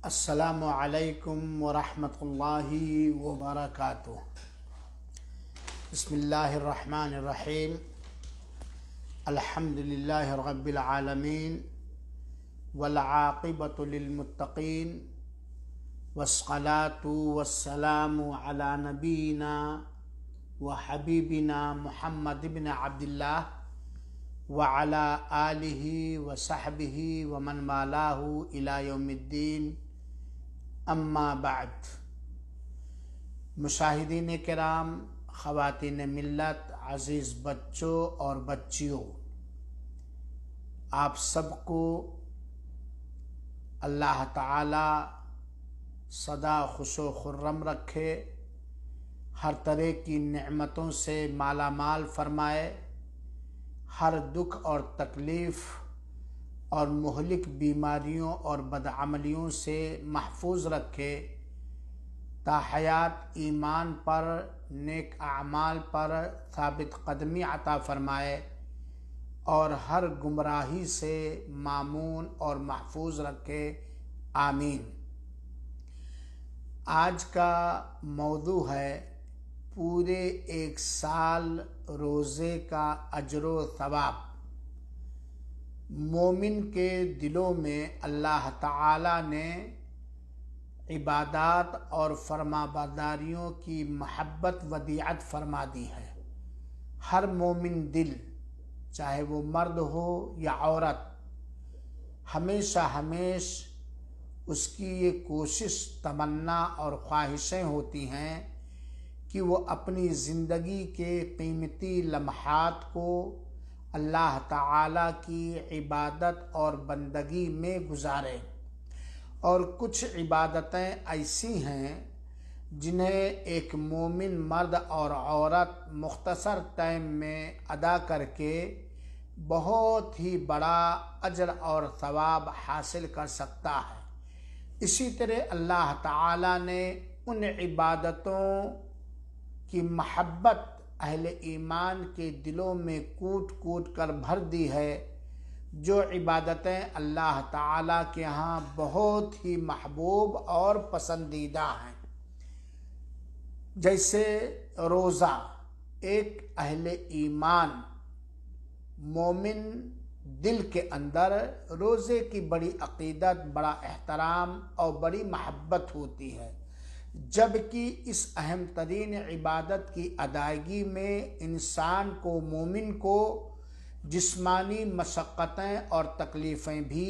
السلام علیکم ورحمۃ اللہ وبرکاتہ۔ بسم اللہ الرحمن الرحیم۔ الحمد للہ رب العالمین والعاقبۃ للمتقین والصلاۃ والسلام علی نبینا وحبیبنا محمد بن عبد اللہ وعلی آلہ وصحبہ ومن والاہ الی یوم الدین، اما بعد۔ مشاہدین کرام، خواتین ملت، عزیز بچوں اور بچیوں، آپ سب کو اللہ تعالی سدا خوش و خرم رکھے، ہر طرح کی نعمتوں سے مالا مال فرمائے، ہر دکھ اور تکلیف اور مہلک بیماریوں اور بدعملیوں سے محفوظ رکھے، تا حیات ایمان پر، نیک اعمال پر ثابت قدمی عطا فرمائے اور ہر گمراہی سے مامون اور محفوظ رکھے، آمین۔ آج کا موضوع ہے پورے ایک سال روزے کا اجر و ثواب۔ مومن کے دلوں میں اللہ تعالی نے عبادات اور فرما برداریوں کی محبت ودیعت فرما دی ہے۔ ہر مومن دل، چاہے وہ مرد ہو یا عورت، ہمیشہ اس کی یہ کوشش، تمنا اور خواہشیں ہوتی ہیں کہ وہ اپنی زندگی کے قیمتی لمحات کو اللہ تعالی کی عبادت اور بندگی میں گزارے، اور کچھ عبادتیں ایسی ہیں جنہیں ایک مومن مرد اور عورت مختصر ٹائم میں ادا کر کے بہت ہی بڑا اجر اور ثواب حاصل کر سکتا ہے۔ اسی طرح اللہ تعالی نے ان عبادتوں کی محبت اہل ایمان کے دلوں میں کوٹ کوٹ کر بھر دی ہے، جو عبادتیں اللہ تعالیٰ کے ہاں بہت ہی محبوب اور پسندیدہ ہیں۔ جیسے روزہ، ایک اہل ایمان مومن دل کے اندر روزے کی بڑی عقیدت، بڑا احترام اور بڑی محبت ہوتی ہے، جبکہ اس اہم ترین عبادت کی ادائیگی میں انسان کو، مومن کو جسمانی مشقتیں اور تکلیفیں بھی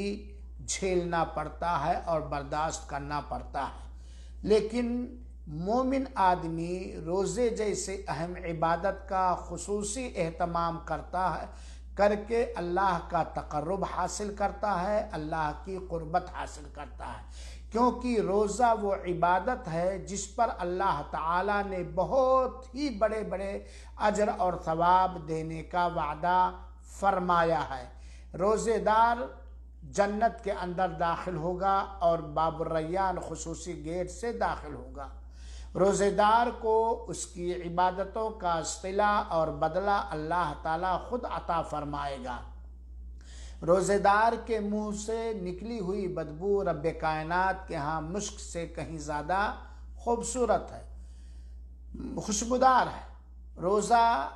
جھیلنا پڑتا ہے اور برداشت کرنا پڑتا ہے، لیکن مومن آدمی روزے جیسے اہم عبادت کا خصوصی اہتمام کرتا ہے، کر کے اللہ کا تقرب حاصل کرتا ہے، اللہ کی قربت حاصل کرتا ہے، کیونکہ روزہ وہ عبادت ہے جس پر اللہ تعالیٰ نے بہت ہی بڑے بڑے اجر اور ثواب دینے کا وعدہ فرمایا ہے۔ روزے دار جنت کے اندر داخل ہوگا اور باب الریان خصوصی گیٹ سے داخل ہوگا۔ روزے دار کو اس کی عبادتوں کا صلہ اور بدلہ اللہ تعالیٰ خود عطا فرمائے گا۔ روزے دار کے منہ سے نکلی ہوئی بدبو رب کائنات کے ہاں مشک سے کہیں زیادہ خوبصورت ہے، خوشبودار ہے۔ روزہ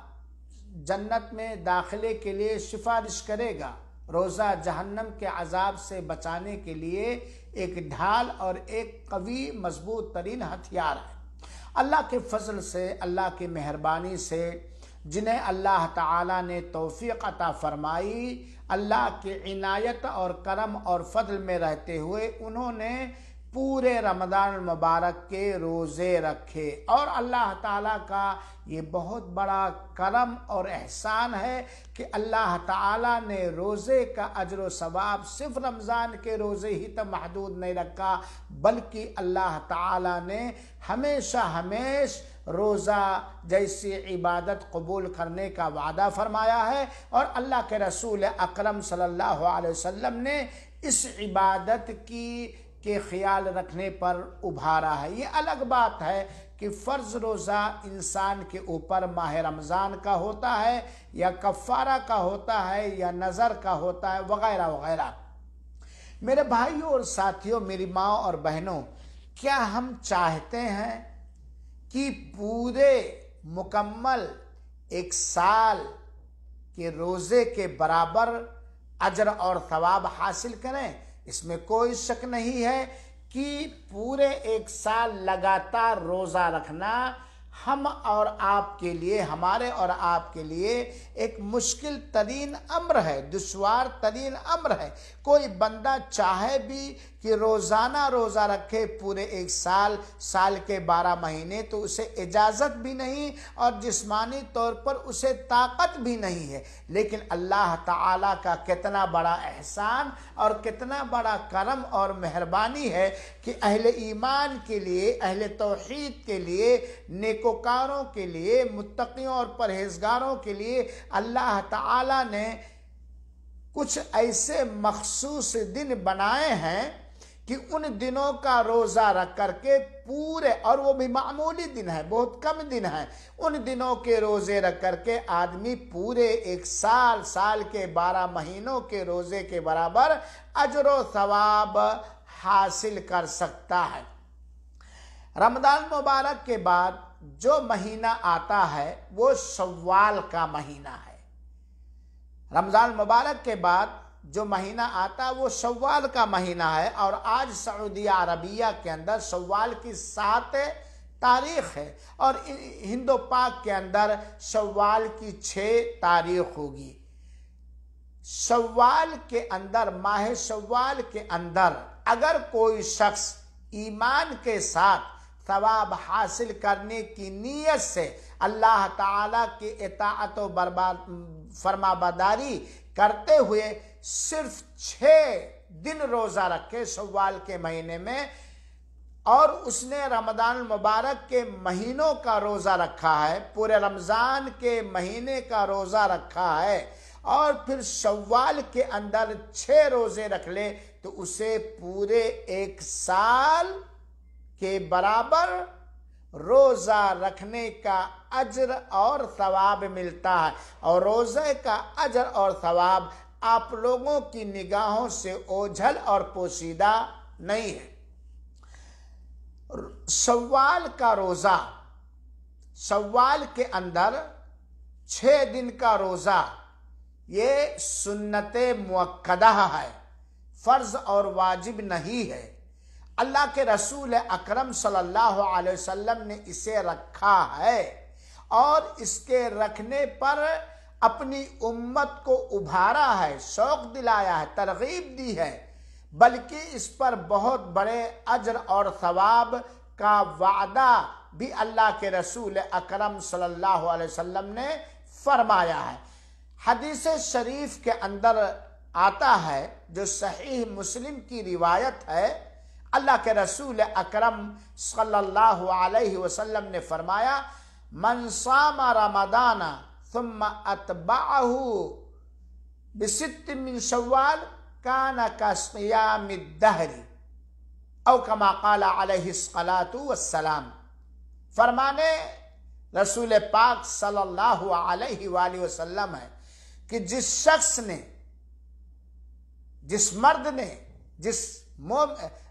جنت میں داخلے کے لیے سفارش کرے گا۔ روزہ جہنم کے عذاب سے بچانے کے لیے ایک ڈھال اور ایک قوی مضبوط ترین ہتھیار ہے۔ اللہ کے فضل سے، اللہ کی مہربانی سے، جنہیں اللہ تعالیٰ نے توفیق عطا فرمائی، اللہ کی عنایت اور کرم اور فضل میں رہتے ہوئے انہوں نے پورے رمضان المبارک کے روزے رکھے، اور اللہ تعالیٰ کا یہ بہت بڑا کرم اور احسان ہے کہ اللہ تعالیٰ نے روزے کا اجر و ثواب صرف رمضان کے روزے ہی تک محدود نہیں رکھا، بلکہ اللہ تعالیٰ نے ہمیشہ روزہ جیسی عبادت قبول کرنے کا وعدہ فرمایا ہے، اور اللہ کے رسول اکرم صلی اللہ علیہ وسلم نے اس عبادت کے خیال رکھنے پر ابھارا ہے۔ یہ الگ بات ہے کہ فرض روزہ انسان کے اوپر ماہ رمضان کا ہوتا ہے، یا کفارہ کا ہوتا ہے، یا نظر کا ہوتا ہے، وغیرہ وغیرہ، میرے بھائیوں اور ساتھیوں، میری ماں اور بہنوں، کیا ہم چاہتے ہیں کہ پورے مکمل 1 سال کے روزے کے برابر اجر اور ثواب حاصل کریں؟ اس میں کوئی شک نہیں ہے کہ پورے 1 سال لگاتار روزہ رکھنا ہم اور آپ کے لیے، ہمارے اور آپ کے لیے ایک مشکل ترین امر ہے، دشوار ترین امر ہے۔ کوئی بندہ چاہے بھی کہ روزانہ روزہ رکھے پورے 1 سال، سال کے 12 مہینے، تو اسے اجازت بھی نہیں اور جسمانی طور پر اسے طاقت بھی نہیں ہے۔ لیکن اللہ تعالیٰ کا کتنا بڑا احسان اور کتنا بڑا کرم اور مہربانی ہے کہ اہل ایمان کے لیے، اہل توحید کے لیے، نیکوکاروں کے لیے، متقیوں اور پرہیزگاروں کے لیے اللہ تعالیٰ نے کچھ ایسے مخصوص دن بنائے ہیں کہ ان دنوں کا روزہ رکھ کر کے پورے، اور وہ بھی معمولی دن ہے، بہت کم دن ہے، ان دنوں کے روزے رکھ کر کے آدمی پورے 1 سال، سال کے 12 مہینوں کے روزے کے برابر اجر و ثواب حاصل کر سکتا ہے۔ رمضان مبارک کے بعد جو مہینہ آتا ہے وہ شوال کا مہینہ ہے۔ رمضان مبارک کے بعد جو مہینہ آتا ہے وہ شوال کا مہینہ ہے، اور آج سعودیہ عربیہ کے اندر شوال کی 7 تاریخ ہے، اور ہند و پاک کے اندر شوال کی 6 تاریخ ہوگی۔ شوال کے اندر، ماہ شوال کے اندر اگر کوئی شخص ایمان کے ساتھ ثواب حاصل کرنے کی نیت سے اللہ تعالیٰ کی اطاعت و فرما برداری کرتے ہوئے صرف 6 دن روزہ رکھے شوال کے مہینے میں، اور اس نے رمضان المبارک کے مہینوں کا روزہ رکھا ہے، پورے رمضان کے مہینے کا روزہ رکھا ہے، اور پھر شوال کے اندر 6 روزے رکھ لے، تو اسے پورے 1 سال کے برابر روزہ رکھنے کا اجر اور ثواب ملتا ہے، اور روزے کا اجر اور ثواب آپ لوگوں کی نگاہوں سے اوجھل اور پوشیدہ نہیں ہے۔ شوال کا روزہ، شوال کے اندر 6 دن کا روزہ، یہ سنت مؤکدہ ہے، فرض اور واجب نہیں ہے۔ اللہ کے رسول اکرم صلی اللہ علیہ وسلم نے اسے رکھا ہے، اور اس کے رکھنے پر اپنی امت کو ابھارا ہے، شوق دلایا ہے، ترغیب دی ہے، بلکہ اس پر بہت بڑے اجر اور ثواب کا وعدہ بھی اللہ کے رسول اکرم صلی اللہ علیہ وسلم نے فرمایا ہے۔ حدیث شریف کے اندر آتا ہے، جو صحیح مسلم کی روایت ہے، اللہ کے رسول اکرم صلی اللہ علیہ وسلم نے فرمایا، من صام رمضان ثم اتبعہ ب6 من شوال کان کصیام الدہر، او کما قال علیہ الصلاۃ والسلام۔ فرمانے رسول پاک صلی اللہ علیہ وآلہ وسلم ہے کہ جس شخص نے، جس مرد نے،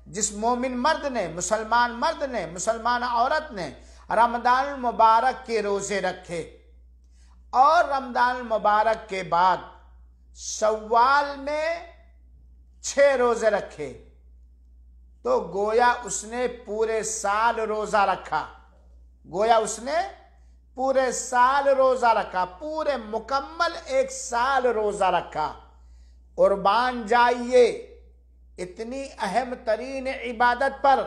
جس مومن مرد نے، مسلمان مرد نے، مسلمان عورت نے رمضان المبارک کے روزے رکھے، اور رمضان المبارک کے بعد شوال میں 6 روزے رکھے، تو گویا اس نے پورے سال روزہ رکھا، گویا اس نے پورے سال روزہ رکھا، پورے مکمل 1 سال روزہ رکھا۔ قربان جائیے اتنی اہم ترین عبادت پر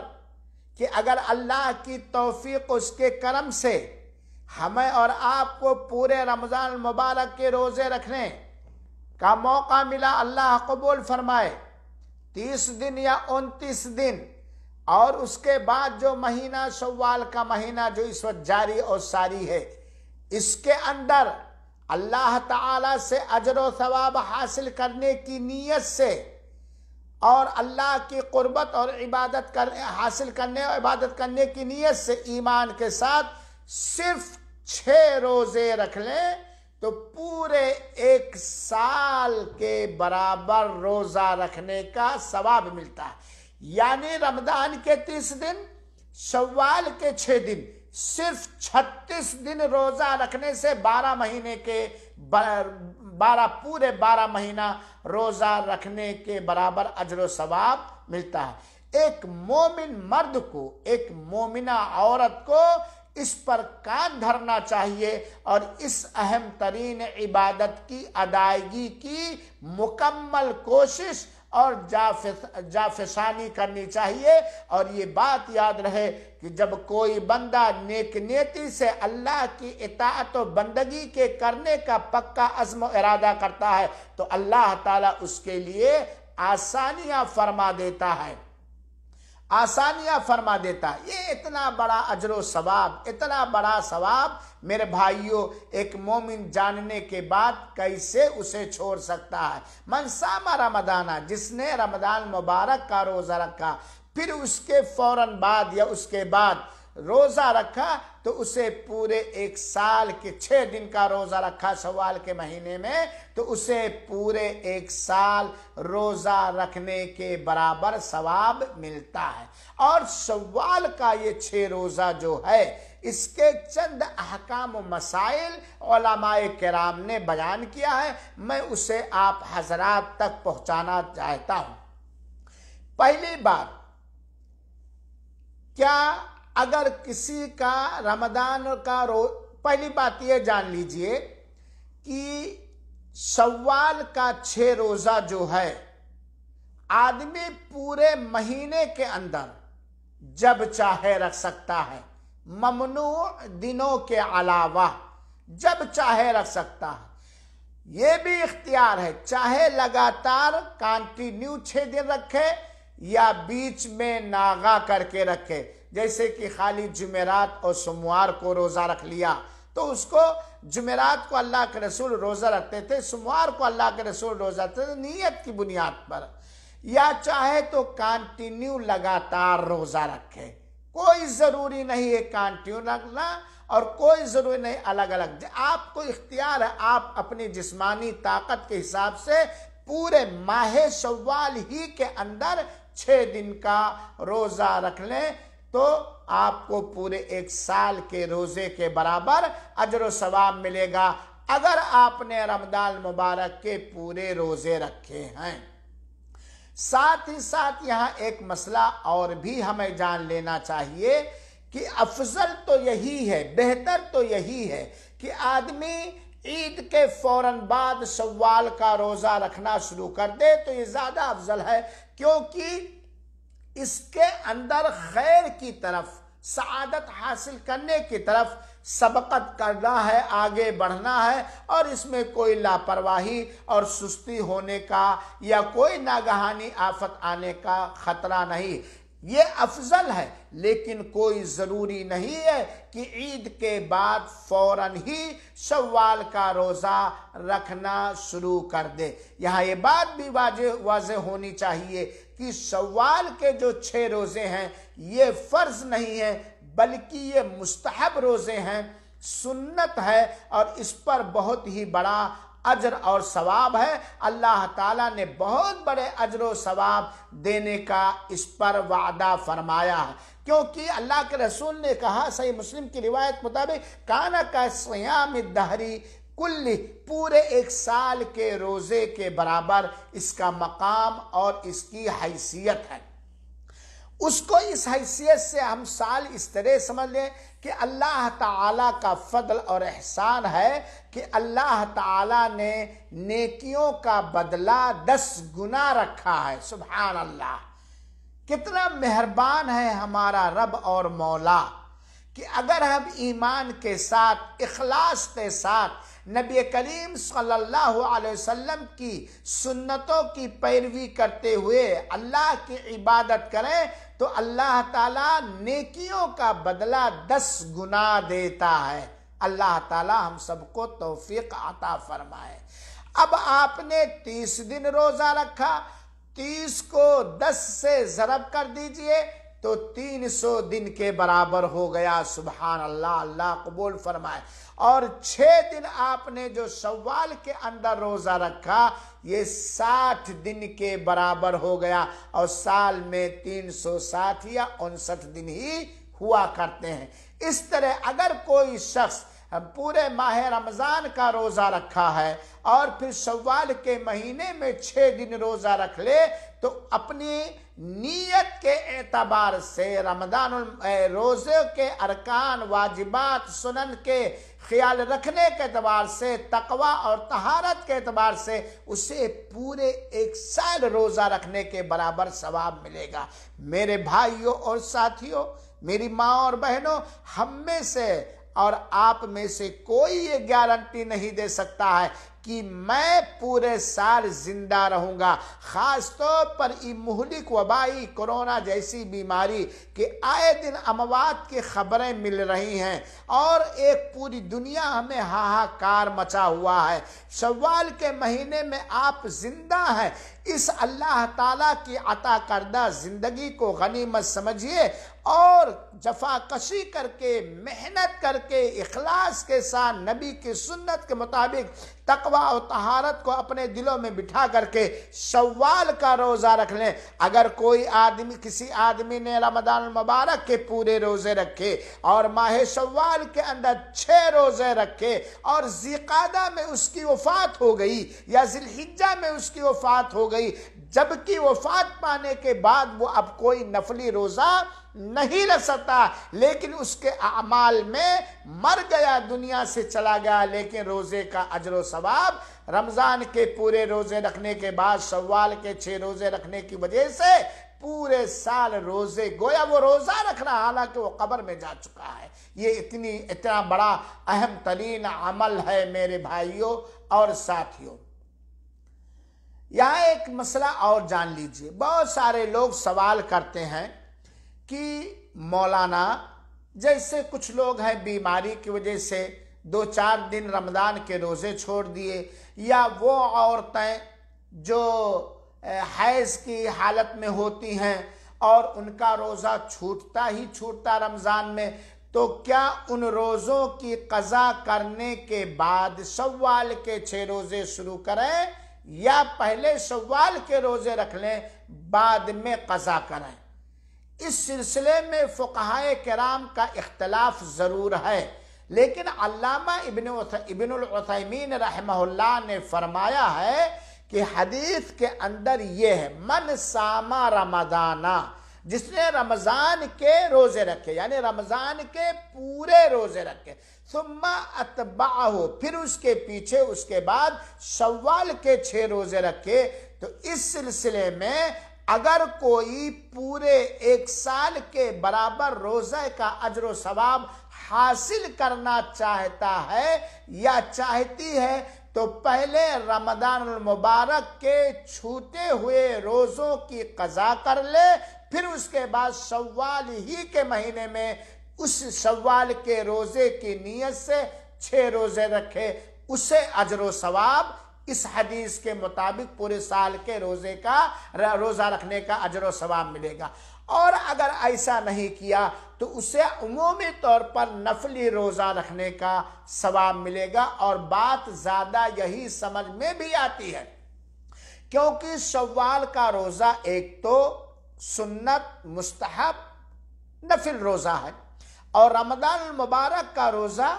کہ اگر اللہ کی توفیق اس کے کرم سے ہمیں اور آپ کو پورے رمضان المبارک کے روزے رکھنے کا موقع ملا، اللہ قبول فرمائے، 30 دن یا 29 دن، اور اس کے بعد جو مہینہ شوال کا مہینہ جو اس وقت جاری اور ساری ہے، اس کے اندر اللہ تعالیٰ سے اجر و ثواب حاصل کرنے کی نیت سے اور اللہ کی قربت اور عبادت حاصل کرنے اور عبادت کرنے کی نیت سے ایمان کے ساتھ صرف 6 روزے رکھ لیں تو پورے 1 سال کے برابر روزہ رکھنے کا ثواب ملتا ہے۔ یعنی رمضان کے 30 دن، شوال کے 6 دن، صرف 36 دن روزہ رکھنے سے 12 مہینے کے 12 مہینہ روزہ رکھنے کے برابر اجر و ثواب ملتا ہے۔ ایک مومن مرد کو، ایک مومنہ عورت کو اس پر کان دھرنا چاہیے اور اس اہم ترین عبادت کی ادائیگی کی مکمل کوشش اور جافشانی کرنی چاہیے۔ اور یہ بات یاد رہے کہ جب کوئی بندہ نیک نیتی سے اللہ کی اطاعت و بندگی کے کرنے کا پکا عزم و ارادہ کرتا ہے تو اللہ تعالیٰ اس کے لیے آسانیاں فرما دیتا ہے، آسانیاں فرما دیتا ہے۔ یہ اتنا بڑا اجر و ثواب، اتنا بڑا ثواب میرے بھائیوں، ایک مومن جاننے کے بعد کیسے اسے چھوڑ سکتا ہے؟ من صام رمضان، جس نے رمضان مبارک کا روزہ رکھا، پھر اس کے فوراً بعد یا اس کے بعد روزہ رکھا تو اسے پورے 1 سال کے 6 دن کا روزہ رکھا شوال کے مہینے میں، تو اسے پورے 1 سال روزہ رکھنے کے برابر ثواب ملتا ہے۔ اور شوال کا یہ 6 روزہ جو ہے، اس کے چند احکام و مسائل علماء کرام نے بیان کیا ہے، میں اسے آپ حضرات تک پہنچانا چاہتا ہوں۔ پہلی بات، کیا اگر کسی کا رمضان کا پہلی بات یہ جان لیجئے کہ شوال کا 6 روزہ جو ہے، آدمی پورے مہینے کے اندر جب چاہے رکھ سکتا ہے، ممنوع دنوں کے علاوہ جب چاہے رکھ سکتا ہے۔ یہ بھی اختیار ہے، چاہے لگاتار کانٹینیو 6 دن رکھے یا بیچ میں ناغا کر کے رکھے، جیسے کہ خالی جمعرات اور سوموار کو روزہ رکھ لیا تو اس کو، جمعرات کو اللہ کے رسول روزہ رکھتے تھے، سوموار کو اللہ کے رسول روزہ رکھتے تھے نیت کی بنیاد پر، یا چاہے تو کانٹینیو لگاتار روزہ رکھے۔ کوئی ضروری نہیں ہے کانٹینیو رکھنا اور کوئی ضروری نہیں الگ الگ، آپ کو اختیار ہے، آپ اپنی جسمانی طاقت کے حساب سے پورے ماہ شوال ہی کے اندر 6 دن کا روزہ رکھ لیں تو آپ کو پورے 1 سال کے روزے کے برابر اجر و ثواب ملے گا اگر آپ نے رمضان مبارک کے پورے روزے رکھے ہیں۔ ساتھ ہی ساتھ یہاں ایک مسئلہ اور بھی ہمیں جان لینا چاہیے کہ افضل تو یہی ہے، بہتر تو یہی ہے کہ آدمی عید کے فوراً بعد شوال کا روزہ رکھنا شروع کر دے تو یہ زیادہ افضل ہے، کیونکہ اس کے اندر خیر کی طرف، سعادت حاصل کرنے کی طرف سبقت کرنا ہے، آگے بڑھنا ہے، اور اس میں کوئی لاپرواہی اور سستی ہونے کا یا کوئی ناگہانی آفت آنے کا خطرہ نہیں۔ یہ افضل ہے، لیکن کوئی ضروری نہیں ہے کہ عید کے بعد فوراً ہی شوال کا روزہ رکھنا شروع کر دے۔ یہاں یہ بات بھی واضح ہونی چاہیے کہ شوال کے جو 6 روزے ہیں یہ فرض نہیں ہے، بلکہ یہ مستحب روزے ہیں، سنت ہے، اور اس پر بہت ہی بڑا اجر اور ثواب ہے۔ اللہ تعالیٰ نے بہت بڑے اجر و ثواب دینے کا اس پر وعدہ فرمایا ہے، کیونکہ اللہ کے رسول نے کہا، صحیح مسلم کی روایت مطابق، کانا کا صیام الدہری کلی، پورے 1 سال کے روزے کے برابر اس کا مقام اور اس کی حیثیت ہے۔ اس کو اس حیثیت سے ہم سال اس طرح سمجھ لیں کہ اللہ تعالیٰ کا فضل اور احسان ہے کہ اللہ تعالیٰ نے نیکیوں کا بدلہ 10 گنا رکھا ہے۔ سبحان اللہ، کتنا مہربان ہے ہمارا رب اور مولا کہ اگر ہم ایمان کے ساتھ، اخلاص کے ساتھ نبی کریم صلی اللہ علیہ وسلم کی سنتوں کی پیروی کرتے ہوئے اللہ کی عبادت کریں تو اللہ تعالیٰ نیکیوں کا بدلہ 10 گنا دیتا ہے۔ اللہ تعالیٰ ہم سب کو توفیق عطا فرمائے۔ اب آپ نے 30 دن روزہ رکھا، 30 کو 10 سے ضرب کر دیجئے تو 300 دن کے برابر ہو گیا۔ سبحان اللہ، اللہ قبول فرمائے۔ اور 6 دن آپ نے جو شوال کے اندر روزہ رکھا یہ 60 دن کے برابر ہو گیا، اور سال میں 360 یا 59 دن ہی ہوا کرتے ہیں۔ اس طرح اگر کوئی شخص پورے ماہ رمضان کا روزہ رکھا ہے اور پھر شوال کے مہینے میں 6 دن روزہ رکھ لے تو اپنی نیت کے اعتبار سے رمضان روزے کے ارکان، واجبات، سنن کے خیال رکھنے کے اعتبار سے، تقوی اور طہارت کے اعتبار سے اسے پورے 1 سال روزہ رکھنے کے برابر ثواب ملے گا۔ میرے بھائیوں اور ساتھیوں، میری ماں اور بہنوں، ہم میں سے اور آپ میں سے کوئی یہ گارنٹی نہیں دے سکتا ہے کہ میں پورے سال زندہ رہوں گا۔ خاص طور پر یہ مہلک وبائی کورونا جیسی بیماری کہ آئے دن اموات کی خبریں مل رہی ہیں اور ایک پوری دنیا ہمیں ہاہاکار مچا ہوا ہے۔ شوال کے مہینے میں آپ زندہ ہیں، اس اللہ تعالیٰ کی عطا کردہ زندگی کو غنیمت سمجھیے اور جفا کشی کر کے، محنت کر کے، اخلاص کے ساتھ نبی کی سنت کے مطابق تقوی اور طہارت کو اپنے دلوں میں بٹھا کر کے شوال کا روزہ رکھ لیں۔ اگر کسی آدمی نے رمضان المبارک کے پورے روزے رکھے اور ماہ شوال کے اندر 6 روزے رکھے اور ذیقعدہ میں اس کی وفات ہو گئی یا ذوالحجہ میں اس کی وفات ہو گئی، جبکہ وفات پانے کے بعد وہ اب کوئی نفلی روزہ نہیں رکھ سکتا، لیکن اس کے اعمال میں مر گیا، دنیا سے چلا گیا، لیکن روزے کا اجر و ثواب رمضان کے پورے روزے رکھنے کے بعد شوال کے 6 روزے رکھنے کی وجہ سے پورے سال روزے، گویا وہ روزہ رکھنا حالانکہ وہ قبر میں جا چکا ہے۔ یہ اتنا بڑا اہم ترین عمل ہے میرے بھائیوں اور ساتھیوں۔ یہاں ایک مسئلہ اور جان لیجئے، بہت سارے لوگ سوال کرتے ہیں کہ مولانا جیسے کچھ لوگ ہیں بیماری کی وجہ سے 2-4 دن رمضان کے روزے چھوڑ دیے، یا وہ عورتیں جو حیض کی حالت میں ہوتی ہیں اور ان کا روزہ چھوٹتا ہی چھوٹتا رمضان میں، تو کیا ان روزوں کی قضا کرنے کے بعد شوال کے 6 روزے شروع کریں یا پہلے شوال کے روزے رکھ لیں بعد میں قضا کریں؟ اس سلسلے میں فقہائے کرام کا اختلاف ضرور ہے، لیکن علامہ ابن العثیمین رحمہ اللہ نے فرمایا ہے کہ حدیث کے اندر یہ ہے، من ساما رمضانہ، جس نے رمضان کے روزے رکھے یعنی رمضان کے پورے روزے رکھے، ثم اتبعہ، پھر اس کے پیچھے اس کے بعد شوال کے 6 روزے رکھے، تو اس سلسلے میں اگر کوئی پورے 1 سال کے برابر روزہ کا اجر و ثواب حاصل کرنا چاہتا ہے یا چاہتی ہے تو پہلے رمضان المبارک کے چھوٹے ہوئے روزوں کی قضا کر لے، پھر اس کے بعد شوال ہی کے مہینے میں اس شوال کے روزے کی نیت سے 6 روزے رکھے، اسے اجر و ثواب اس حدیث کے مطابق پورے سال کے روزہ رکھنے کا اجر و ثواب ملے گا۔ اور اگر ایسا نہیں کیا تو اسے عمومی طور پر نفلی روزہ رکھنے کا ثواب ملے گا، اور بات زیادہ یہی سمجھ میں بھی آتی ہے کیونکہ شوال کا روزہ ایک تو سنت، مستحب، نفل روزہ ہے، اور رمضان المبارک کا روزہ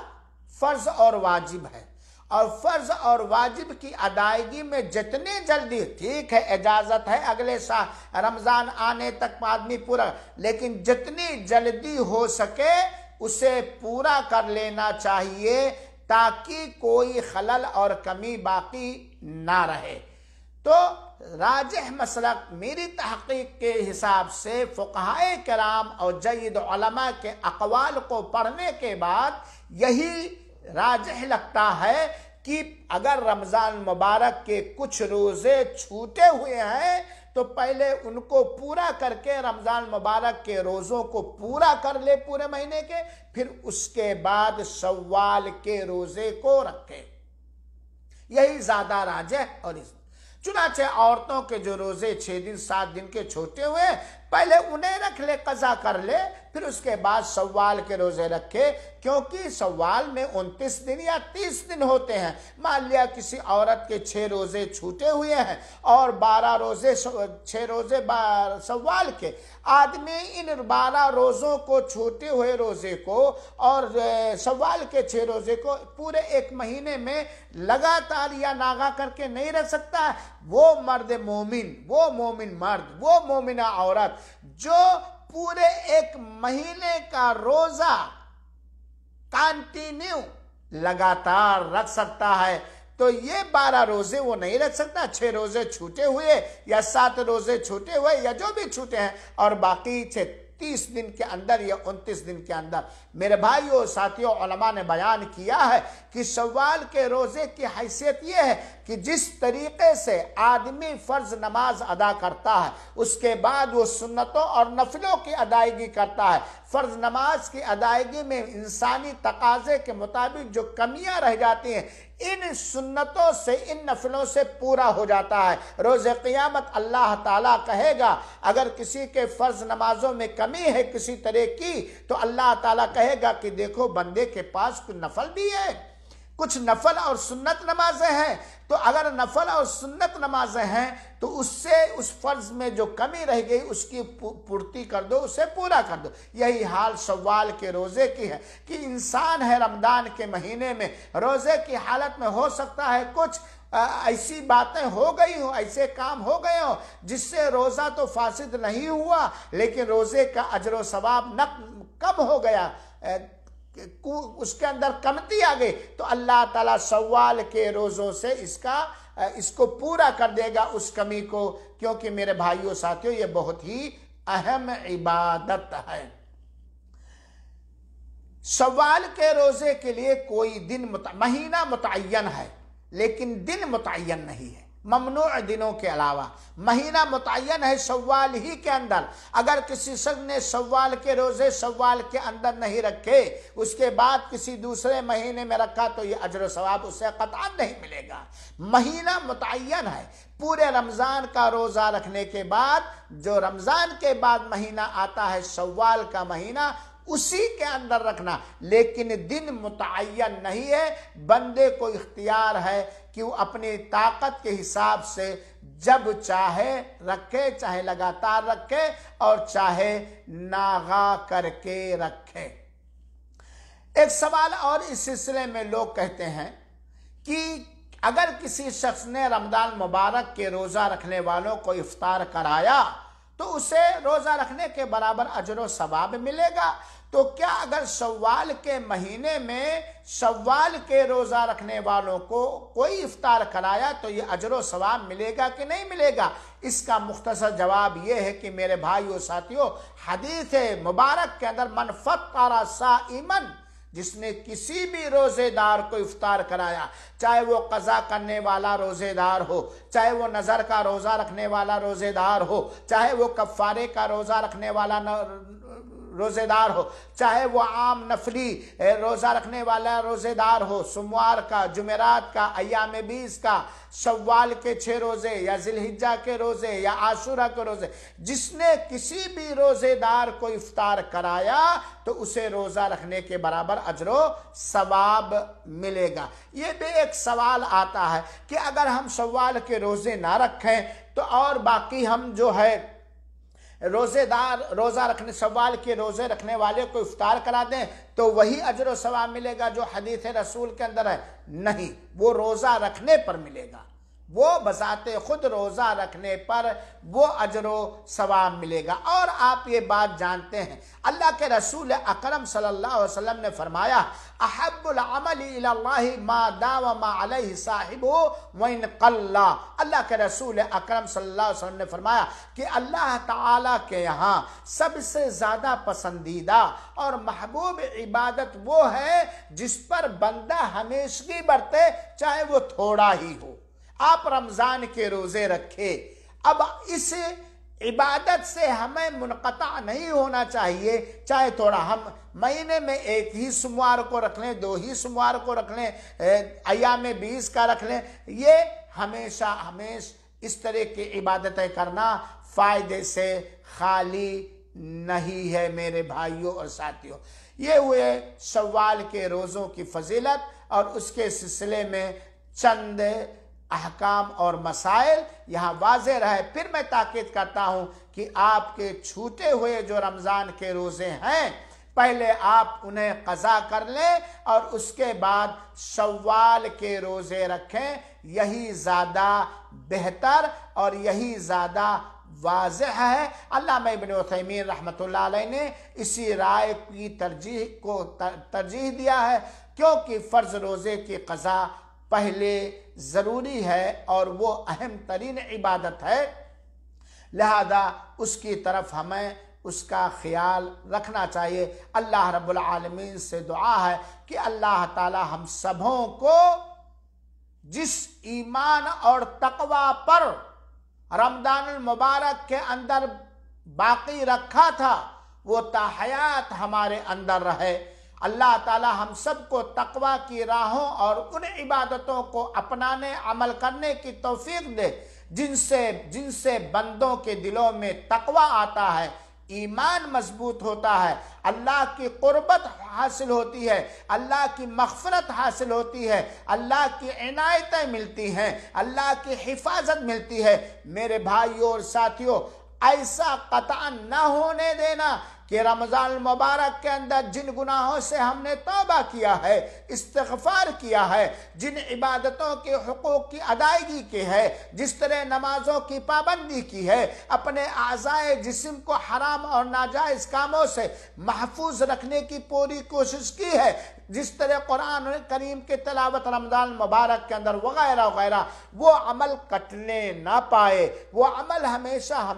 فرض اور واجب ہے، اور فرض اور واجب کی ادائیگی میں جتنے جلدی، ٹھیک ہے اجازت ہے اگلے سال رمضان آنے تک آدمی پورا، لیکن جتنی جلدی ہو سکے اسے پورا کر لینا چاہیے تاکہ کوئی خلل اور کمی باقی نہ رہے۔ تو راجح مسلک میری تحقیق کے حساب سے فقہائے کرام اور جید علماء کے اقوال کو پڑھنے کے بعد یہی راجح لگتا ہے کہ اگر رمضان مبارک کے کچھ روزے چھوٹے ہوئے ہیں تو پہلے ان کو پورا کر کے رمضان مبارک کے روزوں کو پورا کر لے پورے مہینے کے، پھر اس کے بعد شوال کے روزے کو رکھے، یہی زیادہ راجح۔ اور چنانچہ عورتوں کے جو روزے 6 دن 7 دن کے چھوٹے ہوئے ہیں پہلے انہیں رکھ لے، قضا کر لے، پھر اس کے بعد شوال کے روزے رکھے، کیونکہ شوال میں 29 دن یا 30 دن ہوتے ہیں۔ مان لیا کسی عورت کے 6 روزے چھوٹے ہوئے ہیں اور 12 روزے 6 روزے شوال کے، آدمی ان 12 روزوں کو، چھوٹے ہوئے روزے کو اور شوال کے 6 روزے کو پورے ایک مہینے میں لگاتار یا ناغا کر کے نہیں رکھ سکتا۔ وہ مرد مومن، وہ مومن مرد، وہ مومنہ عورت جو پورے ایک مہینے کا روزہ کانٹینیو لگاتار رکھ سکتا ہے، تو یہ 12 روزے وہ نہیں رکھ سکتا۔ 6 روزے چھوٹے ہوئے یا 7 روزے چھوٹے ہوئے یا جو بھی چھوٹے ہیں، اور باقی 30 دن کے اندر یا 29 دن کے اندر۔ میرے بھائیوں ساتھیوں، علماء نے بیان کیا ہے کہ شوال کے روزے کی حیثیت یہ ہے کہ جس طریقے سے آدمی فرض نماز ادا کرتا ہے، اس کے بعد وہ سنتوں اور نفلوں کی ادائیگی کرتا ہے۔ فرض نماز کی ادائیگی میں انسانی تقاضے کے مطابق جو کمیاں رہ جاتی ہیں، ان سنتوں سے، ان نفلوں سے پورا ہو جاتا ہے۔ روز قیامت اللہ تعالیٰ کہے گا اگر کسی کے فرض نمازوں میں کمی ہے کسی طرح کی، تو اللہ تعالیٰ کہے گا کہ دیکھو بندے کے پاس کچھ نفل بھی ہے، کچھ نفل اور سنت نمازیں ہیں، تو اگر نفل اور سنت نمازیں ہیں تو اس سے اس فرض میں جو کمی رہ گئی اس کی پورتی کر دو، اسے پورا کر دو۔ یہی حال شوال کے روزے کی ہے کہ انسان ہے رمضان کے مہینے میں روزے کی حالت میں، ہو سکتا ہے کچھ ایسی باتیں ہو گئی ہوں، ایسے کام ہو گئے ہوں جس سے روزہ تو فاسد نہیں ہوا، لیکن روزے کا اجر و ثواب کم ہو گیا، اس کے اندر کمتی آ گئی، تو اللہ تعالیٰ شوال کے روزوں سے اس کو پورا کر دے گا اس کمی کو، کیونکہ میرے بھائیوں ساتھیوں یہ بہت ہی اہم عبادت ہے۔ شوال کے روزے کے لیے کوئی دن مہینہ متعین ہے لیکن دن متعین نہیں ہے، ممنوع دنوں کے علاوہ مہینہ متعین ہے شوال ہی کے اندر۔ اگر کسی شخص نے شوال کے روزے شوال کے اندر نہیں رکھے، اس کے بعد کسی دوسرے مہینے میں رکھا، تو یہ اجر و ثواب اسے قطعاً نہیں ملے گا۔ مہینہ متعین ہے، پورے رمضان کا روزہ رکھنے کے بعد جو رمضان کے بعد مہینہ آتا ہے شوال کا مہینہ، اسی کے اندر رکھنا، لیکن دن متعین نہیں ہے۔ بندے کو اختیار ہے کہ وہ اپنی طاقت کے حساب سے جب چاہے رکھے، چاہے لگاتار رکھے اور چاہے ناغا کر کے رکھے۔ ایک سوال اور اس سلسلے میں لوگ کہتے ہیں کہ اگر کسی شخص نے رمضان مبارک کے روزہ رکھنے والوں کو افطار کرایا تو اسے روزہ رکھنے کے برابر اجر و ثواب ملے گا، تو کیا اگر شوال کے مہینے میں شوال کے روزہ رکھنے والوں کو کوئی افطار کرایا تو یہ اجر و ثواب ملے گا کہ نہیں ملے گا؟ اس کا مختصر جواب یہ ہے کہ میرے بھائیو ساتھیو، حدیث مبارک کے اندر من فطر صائما، جس نے کسی بھی روزے دار کو افطار کرایا، چاہے وہ قضا کرنے والا روزے دار ہو، چاہے وہ نظر کا روزہ رکھنے والا روزے دار ہو، چاہے وہ کفارے کا روزہ رکھنے والا روزے دار ہو، چاہے وہ عام نفلی روزہ رکھنے والا روزے دار ہو، سوموار کا، جمعرات کا، ایام 20 کا، شوال کے 6 روزے یا ذی الحجہ کے روزے یا عاشورہ کے روزے، جس نے کسی بھی روزے دار کو افطار کرایا تو اسے روزہ رکھنے کے برابر اجر و ثواب ملے گا۔ یہ بھی ایک سوال آتا ہے کہ اگر ہم شوال کے روزے نہ رکھیں تو اور باقی ہم جو ہے روزہ رکھنے شوال کے روزے رکھنے والے کو افطار کرا دیں تو وہی اجر و ثواب ملے گا جو حدیث رسول کے اندر ہے؟ نہیں، وہ روزہ رکھنے پر ملے گا، وہ بذات خود روزہ رکھنے پر وہ اجر و ثواب ملے گا۔ اور آپ یہ بات جانتے ہیں، اللہ کے رسول اکرم صلی اللہ علیہ وسلم نے فرمایا احب العمل الی اللہ ما داوم علیہ صاحبہ وان قل۔ اللہ کے رسول اکرم صلی اللہ علیہ وسلم نے فرمایا کہ اللہ تعالیٰ کے یہاں سب سے زیادہ پسندیدہ اور محبوب عبادت وہ ہے جس پر بندہ ہمیشگی برتے، چاہے وہ تھوڑا ہی ہو۔ آپ رمضان کے روزے رکھے، اب اس عبادت سے ہمیں منقطع نہیں ہونا چاہیے، چاہے تھوڑا، ہم مہینے میں 1 ہی سوموار کو رکھ لیں، 2 ہی سوموار کو رکھ لیں، ایام 20 کا رکھ لیں، یہ ہمیشہ اس طرح کی عبادتیں کرنا فائدے سے خالی نہیں ہے میرے بھائیوں اور ساتھیوں۔ یہ ہوئے شوال کے روزوں کی فضیلت اور اس کے سلسلے میں چند احکام اور مسائل یہاں واضح رہے۔ پھر میں تاکید کرتا ہوں کہ آپ کے چھوٹے ہوئے جو رمضان کے روزے ہیں پہلے آپ انہیں قضا کر لیں اور اس کے بعد شوال کے روزے رکھیں، یہی زیادہ بہتر اور یہی زیادہ واضح ہے۔ علامہ ابن عثیمین رحمۃ اللہ علیہ نے اسی رائے کی ترجیح دیا ہے، کیونکہ فرض روزے کی قضا پہلے ضروری ہے اور وہ اہم ترین عبادت ہے، لہذا اس کی طرف ہمیں اس کا خیال رکھنا چاہیے۔ اللہ رب العالمین سے دعا ہے کہ اللہ تعالی ہم سبوں کو جس ایمان اور تقوی پر رمضان المبارک کے اندر باقی رکھا تھا وہ تا حیات ہمارے اندر رہے۔ اللہ تعالی ہم سب کو تقوی کی راہوں اور ان عبادتوں کو اپنانے عمل کرنے کی توفیق دے جن سے بندوں کے دلوں میں تقوی آتا ہے، ایمان مضبوط ہوتا ہے، اللہ کی قربت حاصل ہوتی ہے، اللہ کی مغفرت حاصل ہوتی ہے، اللہ کی عنایتیں ملتی ہیں، اللہ کی حفاظت ملتی ہے۔ میرے بھائیوں اور ساتھیوں، ایسا قطعا نہ ہونے دینا کہ رمضان المبارک کے اندر جن گناہوں سے ہم نے توبہ کیا ہے، استغفار کیا ہے، جن عبادتوں کے حقوق کی ادائیگی کی ہے، جس طرح نمازوں کی پابندی کی ہے، اپنے اعضائے جسم کو حرام اور ناجائز کاموں سے محفوظ رکھنے کی پوری کوشش کی ہے، جس طرح قرآن کریم کی تلاوت رمضان المبارک کے اندر وغیرہ وغیرہ، وہ عمل کٹنے نہ پائے، وہ عمل ہمیشہ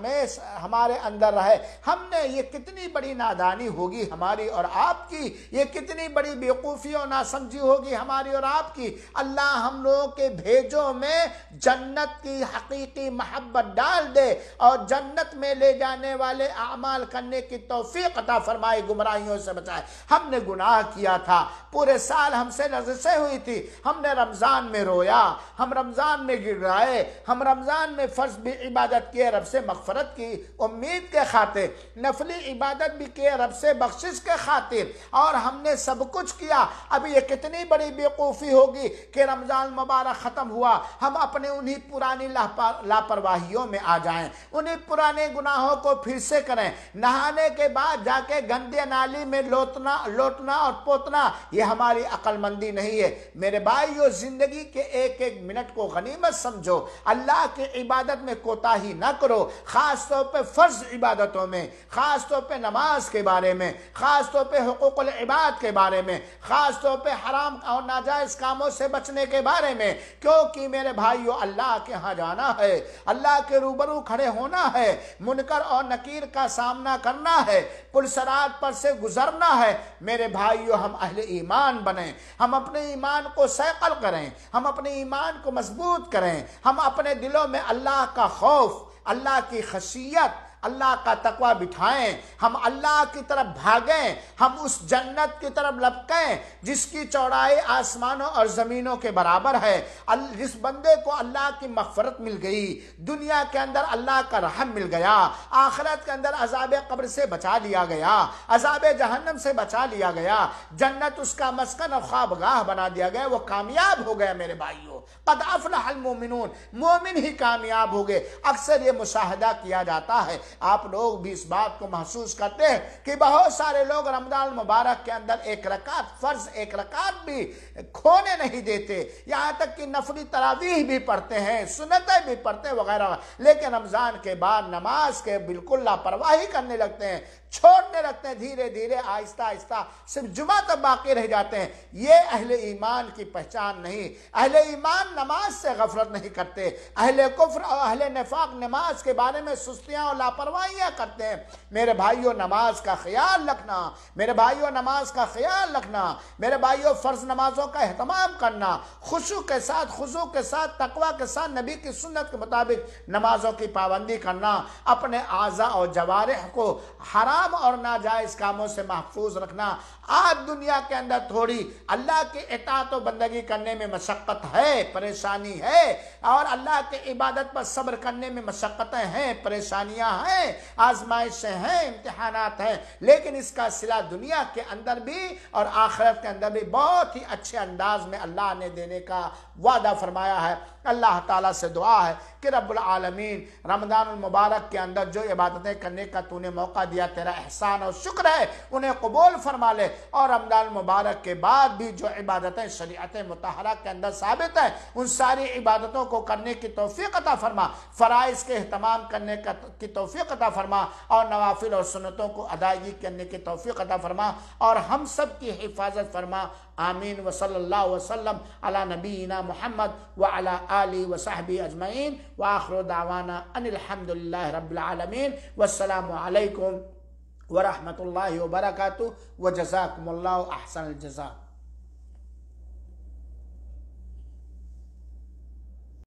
ہمارے اندر رہے۔ ہم نے یہ کتنی بڑی نادانی ہوگی ہماری اور آپ کی، یہ کتنی بڑی بیوقوفی اور ناسمجھی ہوگی ہماری اور آپ کی۔ اللہ ہم لوگوں کے بھیجوں میں جنت کی حقیقی محبت ڈال دے اور جنت میں لے جانے والے اعمال کرنے کی توفیق عطا فرمائے، گمراہیوں سے بچائے۔ ہم نے گناہ کیا تھا، پورے سال ہم سے لغزشیں ہوئی تھی، ہم نے رمضان میں رویا، ہم رمضان میں گڑگڑائے، ہم رمضان میں فرض بھی عبادت کیے رب سے مغفرت کی امید کے خاطر، نفلی عبادت بھی کیے رب سے بخشش کے خاطر، اور ہم نے سب کچھ کیا۔ اب یہ کتنی بڑی بیوقوفی ہوگی کہ رمضان مبارک ختم ہوا، ہم اپنے انہی پرانی لاپرواہیوں میں آ جائیں، انہی پرانے گناہوں کو پھر سے کریں، نہانے کے بعد جا کے گندے نالی میں لوٹنا اور پوتنا، یہ ہماری عقل مندی نہیں ہے۔ میرے بھائیو، زندگی کے ایک ایک منٹ کو غنیمت سمجھو، اللہ کی عبادت میں کوتاہی نہ کرو، خاص طور پہ فرض عبادتوں میں، خاص طور پہ نماز کے بارے میں، خاص طور پہ حقوق العباد کے بارے میں، خاص طور پہ حرام اور ناجائز کاموں سے بچنے کے بارے میں، کیونکہ میرے بھائیو اللہ کے ہاں جانا ہے، اللہ کے روبرو کھڑے ہونا ہے، منکر اور نکیر کا سامنا کرنا ہے، پل صراط پر سے گزرنا ہے۔ میرے بھائیو، ہم اہل ایمان بنیں، ہم اپنے ایمان کو صیقل کریں، ہم اپنے ایمان کو مضبوط کریں، ہم اپنے دلوں میں اللہ کا خوف، اللہ کی خشیت، اللہ کا تقوی بٹھائیں، ہم اللہ کی طرف بھاگیں، ہم اس جنت کی طرف لپکیں جس کی چوڑائی آسمانوں اور زمینوں کے برابر ہے۔ جس بندے کو اللہ کی مغفرت مل گئی، دنیا کے اندر اللہ کا رحم مل گیا، آخرت کے اندر عذاب قبر سے بچا لیا گیا، عذاب جہنم سے بچا لیا گیا، جنت اس کا مسکن اور خوابگاہ بنا دیا گیا، وہ کامیاب ہو گیا۔ میرے بھائیوں، قد افلح المومنون، مومن ہی کامیاب ہو گئے۔ اکثر یہ مشاہدہ کیا جاتا ہے، آپ لوگ بھی اس بات کو محسوس کرتے ہیں کہ بہت سارے لوگ رمضان مبارک کے اندر ایک رکعت فرض، ایک رکعت بھی کھونے نہیں دیتے، یہاں تک کہ نفلی تراویح بھی پڑھتے ہیں، سنتیں بھی پڑھتے ہیں وغیرہ، لیکن رمضان کے بعد نماز کے بالکل لاپرواہی کرنے لگتے ہیں، چھوڑنے لگتے ہیں، دھیرے دھیرے آہستہ آہستہ صرف جمعہ تک باقی رہ جاتے ہیں۔ یہ اہل ایمان کی پہچان نہیں۔ اہل ایمان نماز سے غفلت نہیں کرتے، اہل کفر اور اہل نفاق نماز کے بارے میں سستیاں اور لاپرواہی لاپرواہیاں کرتے ہیں۔ میرے بھائیوں نماز کا خیال رکھنا، میرے بھائیوں نماز کا خیال رکھنا، میرے بھائیوں فرض نمازوں کا اہتمام کرنا، خضوع کے ساتھ تقوی کے ساتھ نبی کی سنت کے مطابق نمازوں کی پابندی کرنا، اپنے اعضاء اور جوارح کو حرام اور ناجائز کاموں سے محفوظ رکھنا۔ آج دنیا کے اندر تھوڑی اللہ کی اطاعت و بندگی کرنے میں مشقت ہے، پریشانی ہے، اور اللہ کی عبادت پر صبر کرنے میں مشقتیں ہیں، پریشانیاں ہیں، آزمائشیں ہیں، امتحانات ہیں، لیکن اس کا صلہ دنیا کے اندر بھی اور آخرت کے اندر بھی بہت ہی اچھے انداز میں اللہ نے دینے کا وعدہ فرمایا ہے۔ اللہ تعالیٰ سے دعا ہے کہ رب العالمین رمضان المبارک کے اندر جو عبادتیں کرنے کا تو نے موقع دیا، تیرا احسان اور شکر ہے، انہیں قبول فرما لے، اور رمضان المبارک کے بعد بھی جو عبادتیں شریعت مطہرہ کے اندر ثابت ہیں ان ساری عبادتوں کو کرنے کی توفیق عطا فرما، فرائض کے اہتمام کرنے کی توفیق عطا فرما، اور نوافل اور سنتوں کو ادائیگی کرنے کی توفیق عطا فرما، اور ہم سب کی حفاظت فرما۔ آمین وصلی اللہ وسلم علی نبینا محمد وعلی آلہ وصحبہ اجمعین، وآخر دعوانا ان الحمدللہ رب العالمین، والسلام علیکم ورحمۃ اللہ وبرکاتہ، وجزاکم اللہ احسن الجزاء۔